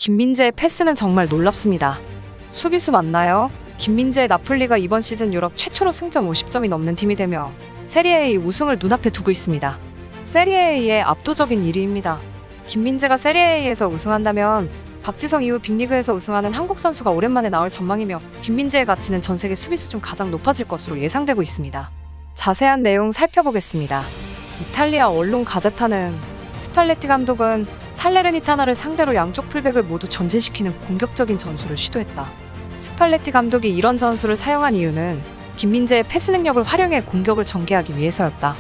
김민재의 패스는 정말 놀랍습니다. 수비수 맞나요? 김민재의 나폴리가 이번 시즌 유럽 최초로 승점 50점이 넘는 팀이 되며 세리에 A 우승을 눈앞에 두고 있습니다. 세리에 A의 압도적인 1위입니다. 김민재가 세리에 A에서 우승한다면 박지성 이후 빅리그에서 우승하는 한국 선수가 오랜만에 나올 전망이며 김민재의 가치는 전 세계 수비수 중 가장 높아질 것으로 예상되고 있습니다. 자세한 내용 살펴보겠습니다. 이탈리아 언론 가제타는 스팔레티 감독은 살레르니타나를 상대로 양쪽 풀백을 모두 전진시키는 공격적인 전술을 시도했다. 스팔레티 감독이 이런 전술을 사용한 이유는 김민재의 패스 능력을 활용해 공격을 전개하기 위해서였다.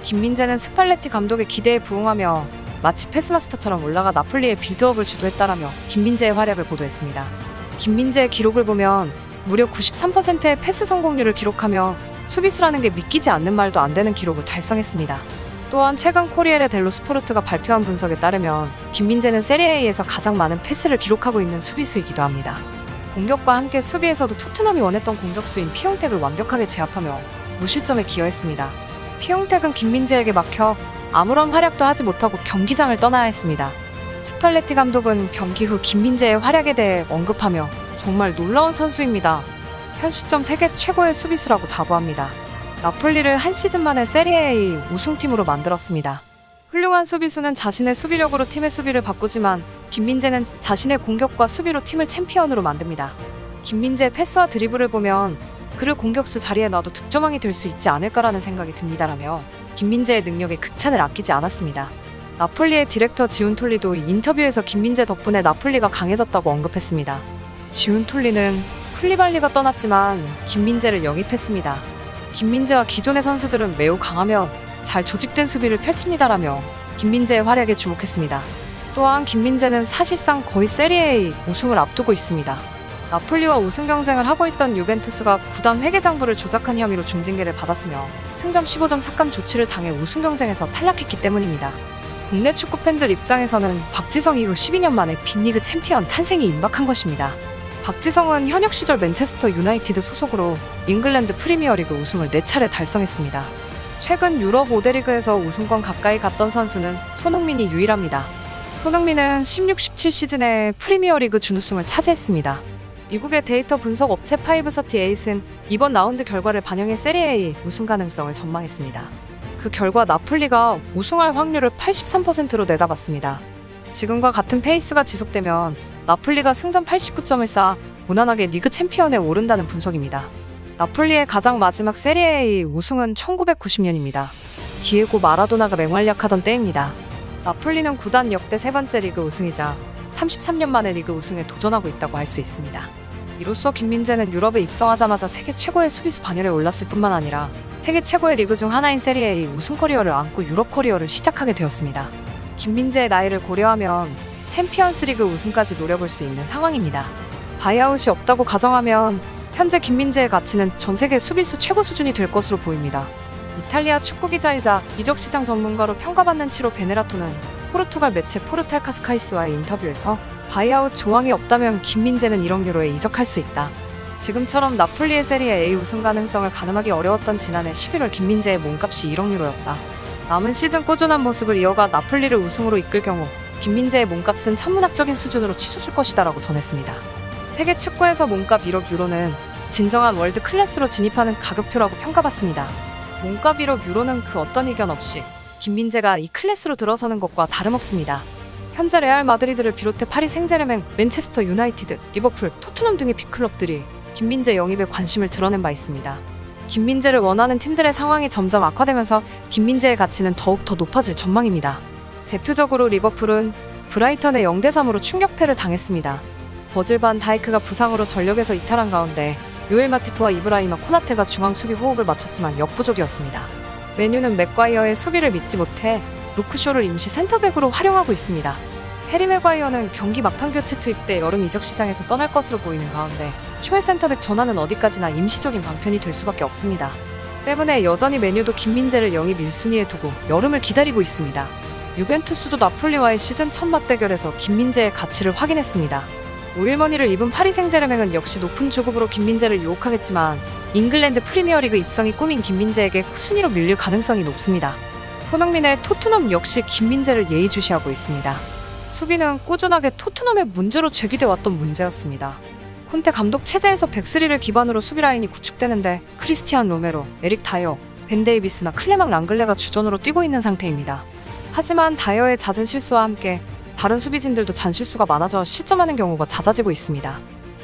김민재는 스팔레티 감독의 기대에 부응하며 마치 패스마스터처럼 올라가 나폴리의 빌드업을 주도했다라며 김민재의 활약을 보도했습니다. 김민재의 기록을 보면 무려 93%의 패스 성공률을 기록하며 수비수라는 게 믿기지 않는 말도 안 되는 기록을 달성했습니다. 또한 최근 코리에레 델로 스포르트가 발표한 분석에 따르면 김민재는 세리에A에서 가장 많은 패스를 기록하고 있는 수비수이기도 합니다. 공격과 함께 수비에서도 토트넘이 원했던 공격수인 피용택을 완벽하게 제압하며 무실점에 기여했습니다. 피용택은 김민재에게 막혀 아무런 활약도 하지 못하고 경기장을 떠나야 했습니다. 스팔레티 감독은 경기 후 김민재의 활약에 대해 언급하며 정말 놀라운 선수입니다. 현 시점 세계 최고의 수비수라고 자부합니다. 나폴리를 한 시즌 만에 세리에 A 우승팀으로 만들었습니다. 훌륭한 수비수는 자신의 수비력으로 팀의 수비를 바꾸지만 김민재는 자신의 공격과 수비로 팀을 챔피언으로 만듭니다. 김민재의 패스와 드리블을 보면 그를 공격수 자리에 놔도 득점왕이 될 수 있지 않을까라는 생각이 듭니다라며 김민재의 능력에 극찬을 아끼지 않았습니다. 나폴리의 디렉터 지훈톨리도 인터뷰에서 김민재 덕분에 나폴리가 강해졌다고 언급했습니다. 지훈톨리는 쿨리발리가 떠났지만 김민재를 영입했습니다. 김민재와 기존의 선수들은 매우 강하며 잘 조직된 수비를 펼칩니다라며 김민재의 활약에 주목했습니다. 또한 김민재는 사실상 거의 세리에 우승을 앞두고 있습니다. 나폴리와 우승 경쟁을 하고 있던 유벤투스가 구단 회계장부를 조작한 혐의로 중징계를 받았으며 승점 15점 삭감 조치를 당해 우승 경쟁에서 탈락했기 때문입니다. 국내 축구 팬들 입장에서는 박지성 이후 12년 만에 빅리그 챔피언 탄생이 임박한 것입니다. 박지성은 현역 시절 맨체스터 유나이티드 소속으로 잉글랜드 프리미어리그 우승을 4차례 달성했습니다. 최근 유럽 5대 리그에서 우승권 가까이 갔던 선수는 손흥민이 유일합니다. 손흥민은 16-17 시즌에 프리미어리그 준우승을 차지했습니다. 미국의 데이터 분석 업체 538은 이번 라운드 결과를 반영해 세리에 우승 가능성을 전망했습니다. 그 결과 나폴리가 우승할 확률을 83%로 내다봤습니다. 지금과 같은 페이스가 지속되면 나폴리가 승점 89점을 쌓아 무난하게 리그 챔피언에 오른다는 분석입니다. 나폴리의 가장 마지막 세리에 우승은 1990년입니다. 디에고 마라도나가 맹활약하던 때입니다. 나폴리는 구단 역대 세 번째 리그 우승이자 33년 만에 리그 우승에 도전하고 있다고 할 수 있습니다. 이로써 김민재는 유럽에 입성하자마자 세계 최고의 수비수 반열에 올랐을 뿐만 아니라 세계 최고의 리그 중 하나인 세리에 우승 커리어를 안고 유럽 커리어를 시작하게 되었습니다. 김민재의 나이를 고려하면 챔피언스 리그 우승까지 노려볼 수 있는 상황입니다. 바이아웃이 없다고 가정하면 현재 김민재의 가치는 전 세계 수비수 최고 수준이 될 것으로 보입니다. 이탈리아 축구기자이자 이적시장 전문가로 평가받는 치로 베네라토는 포르투갈 매체 포르탈카스카이스와의 인터뷰에서 바이아웃 조항이 없다면 김민재는 1억 유로에 이적할 수 있다. 지금처럼 나폴리의 세리에 A 우승 가능성을 가늠하기 어려웠던 지난해 11월 김민재의 몸값이 1억 유로였다. 남은 시즌 꾸준한 모습을 이어가 나폴리를 우승으로 이끌 경우 김민재의 몸값은 천문학적인 수준으로 치솟을 것이다 라고 전했습니다. 세계 축구에서 몸값 1억 유로는 진정한 월드 클래스로 진입하는 가격표라고 평가받습니다. 몸값 1억 유로는 그 어떤 이견 없이 김민재가 이 클래스로 들어서는 것과 다름없습니다. 현재 레알 마드리드를 비롯해 파리 생제르맹, 맨체스터 유나이티드, 리버풀, 토트넘 등의 빅클럽들이 김민재 영입에 관심을 드러낸 바 있습니다. 김민재를 원하는 팀들의 상황이 점점 악화되면서 김민재의 가치는 더욱 더 높아질 전망입니다. 대표적으로 리버풀은 브라이턴의 0-3으로 충격패를 당했습니다. 버질 반 다이크가 부상으로 전력에서 이탈한 가운데 요엘 마티프와 이브라이마 코나테가 중앙 수비 호흡을 맞췄지만 역부족이었습니다. 맨유는 맥과이어의 수비를 믿지 못해 루크쇼를 임시 센터백으로 활용하고 있습니다. 해리 맥과이어는 경기 막판 교체 투입돼 여름 이적 시장에서 떠날 것으로 보이는 가운데 쇼의 센터백 전환은 어디까지나 임시적인 방편이 될 수밖에 없습니다. 때문에 여전히 맨유도 김민재를 영입 1순위에 두고 여름을 기다리고 있습니다. 유벤투스도 나폴리와의 시즌 첫 맞대결에서 김민재의 가치를 확인했습니다. 오일머니를 입은 파리 생제르맹은 역시 높은 주급으로 김민재를 유혹하겠지만 잉글랜드 프리미어리그 입성이 꿈인 김민재에게 순위로 밀릴 가능성이 높습니다. 손흥민의 토트넘 역시 김민재를 예의주시하고 있습니다. 수비는 꾸준하게 토트넘의 문제로 제기돼 왔던 문제였습니다. 콘테 감독 체제에서 백스리를 기반으로 수비 라인이 구축되는데 크리스티안 로메로, 에릭 다이어, 벤 데이비스나 클레망 랑글레가 주전으로 뛰고 있는 상태입니다. 하지만 다이어의 잦은 실수와 함께 다른 수비진들도 잔실수가 많아져 실점하는 경우가 잦아지고 있습니다.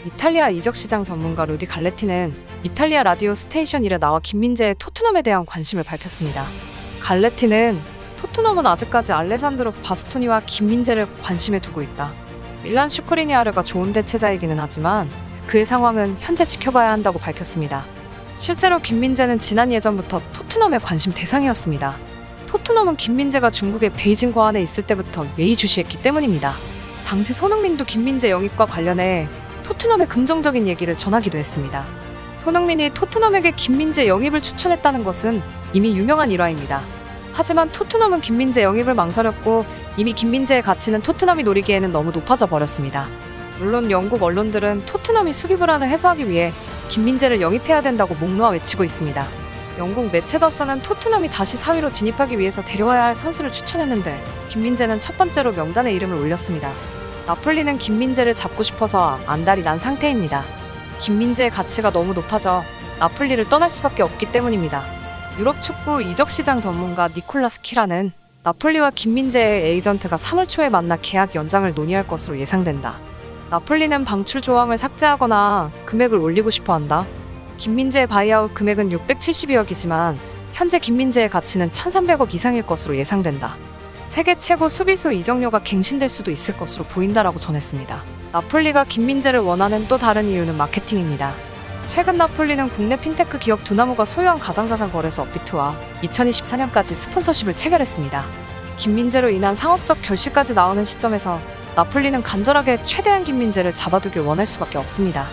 이탈리아 이적시장 전문가 루디 갈레티는 이탈리아 라디오 스테이션 1에 나와 김민재의 토트넘에 대한 관심을 밝혔습니다. 갈레티는 토트넘은 아직까지 알레산드로 바스토니와 김민재를 관심에 두고 있다. 밀란 슈크리니아르가 좋은 대체자이기는 하지만 그의 상황은 현재 지켜봐야 한다고 밝혔습니다. 실제로 김민재는 지난 예전부터 토트넘의 관심 대상이었습니다. 토트넘은 김민재가 중국의 베이징 과안에 있을 때부터 예의주시했기 때문입니다. 당시 손흥민도 김민재 영입과 관련해 토트넘의 긍정적인 얘기를 전하기도 했습니다. 손흥민이 토트넘에게 김민재 영입을 추천했다는 것은 이미 유명한 일화입니다. 하지만 토트넘은 김민재 영입을 망설였고 이미 김민재의 가치는 토트넘이 노리기에는 너무 높아져 버렸습니다. 물론 영국 언론들은 토트넘이 수비 불안을 해소하기 위해 김민재를 영입해야 된다고 목 놓아 외치고 있습니다. 영국 매체 더 선은 토트넘이 다시 4위로 진입하기 위해서 데려와야 할 선수를 추천했는데 김민재는 첫 번째로 명단에 이름을 올렸습니다. 나폴리는 김민재를 잡고 싶어서 안달이 난 상태입니다. 김민재의 가치가 너무 높아져 나폴리를 떠날 수밖에 없기 때문입니다. 유럽 축구 이적시장 전문가 니콜라스 키라는 나폴리와 김민재의 에이전트가 3월 초에 만나 계약 연장을 논의할 것으로 예상된다. 나폴리는 방출 조항을 삭제하거나 금액을 올리고 싶어 한다. 김민재의 바이아웃 금액은 672억이지만 현재 김민재의 가치는 1,300억 이상일 것으로 예상된다. 세계 최고 수비수 이적료가 갱신될 수도 있을 것으로 보인다라고 전했습니다. 나폴리가 김민재를 원하는 또 다른 이유는 마케팅입니다. 최근 나폴리는 국내 핀테크 기업 두나무가 소유한 가상자산 거래소 업비트와 2024년까지 스폰서십을 체결했습니다. 김민재로 인한 상업적 결실까지 나오는 시점에서 나폴리는 간절하게 최대한 김민재를 잡아두길 원할 수밖에 없습니다.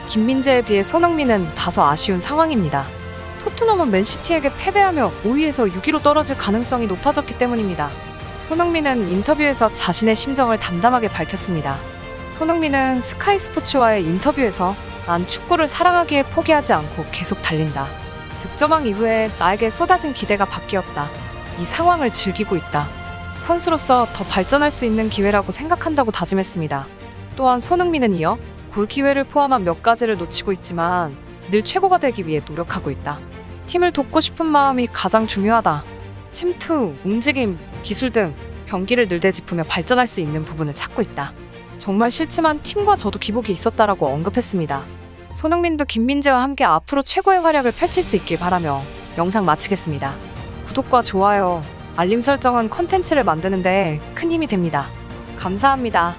김민재에 비해 손흥민은 다소 아쉬운 상황입니다. 토트넘은 맨시티에게 패배하며 5위에서 6위로 떨어질 가능성이 높아졌기 때문입니다. 손흥민은 인터뷰에서 자신의 심정을 담담하게 밝혔습니다. 손흥민은 스카이 스포츠와의 인터뷰에서 난 축구를 사랑하기에 포기하지 않고 계속 달린다. 득점왕 이후에 나에게 쏟아진 기대가 바뀌었다. 이 상황을 즐기고 있다. 선수로서 더 발전할 수 있는 기회라고 생각한다고 다짐했습니다. 또한 손흥민은 이어 골 기회를 포함한 몇 가지를 놓치고 있지만 늘 최고가 되기 위해 노력하고 있다. 팀을 돕고 싶은 마음이 가장 중요하다. 침투, 움직임, 기술 등 경기를 늘 되짚으며 발전할 수 있는 부분을 찾고 있다. 정말 싫지만 팀과 저도 기복이 있었다라고 언급했습니다. 손흥민도 김민재와 함께 앞으로 최고의 활약을 펼칠 수 있길 바라며 영상 마치겠습니다. 구독과 좋아요, 알림 설정은 컨텐츠를 만드는 데 큰 힘이 됩니다. 감사합니다.